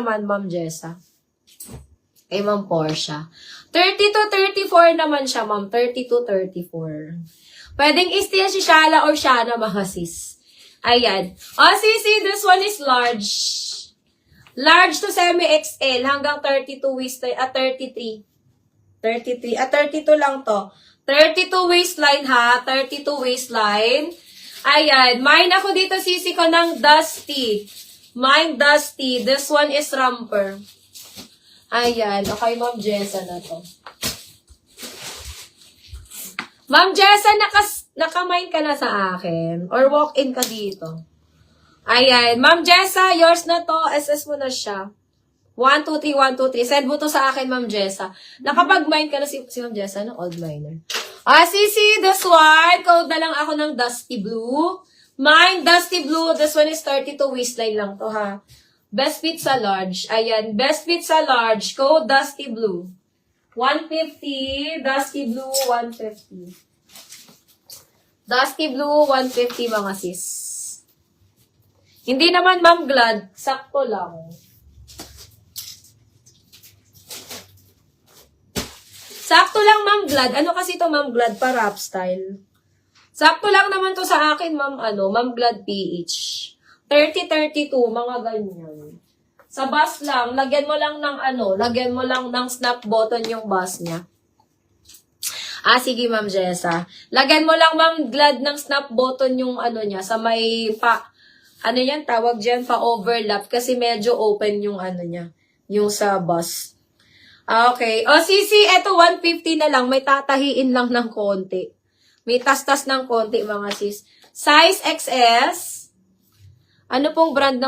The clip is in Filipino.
naman, Ma'am Jessa? Kay Ma'am Portia. 30 to 34 naman siya, Ma'am. 30 to 34. Pwedeng istiya si Shala or Shana, mga sis. Ayan. Sisi, this one is large. Large to semi-XL hanggang 32 waistline, 33. 32 lang to. 32 waistline ha, 32 waistline. Ayan, mine ako dito sisi ko ng Dusty. Mine Dusty, this one is Romper. Ayan, okay Ma'am Jessa na to. Ma'am Jessa, naka-mine ka na sa akin. Or walk-in ka dito. Ayan. Ma'am Jessa, yours na to. SS mo na siya. 1, 2, 3, 1, 2, 3. Send mo to sa akin, Ma'am Jessa. Nakapag-mine ka na si Ma'am Jessa, no? Old miner. Sisi, this one. Code na lang ako ng Dusty Blue. Mine, Dusty Blue. This one is 32 waistline lang to, ha? Best fit sa large. Ayan. Best fit sa large. Code Dusty Blue. 150. Dusty Blue, 150. Dusty Blue, 150 mga sis. Hindi naman Ma'am Glad. Sakto lang. Sakto lang Ma'am Glad. Ano kasi to Ma'am Glad? Pa-rap style. Sakto lang naman to sa akin Ma'am Ma'am Glad PH. 30-32, mga ganyan. Sa bus lang, lagyan mo lang ng lagyan mo lang ng snap button yung bus niya. Sige Ma'am Jessa. Lagyan mo lang Ma'am Glad ng snap button yung niya sa may yan tawag diyan pa-overlap kasi medyo open yung niya, yung sa bus. Okay. Sisi, eto 150 na lang, may tatahiin lang ng konti. May tas-tas ng konti mga sis. Size XS. Ano pong brand ng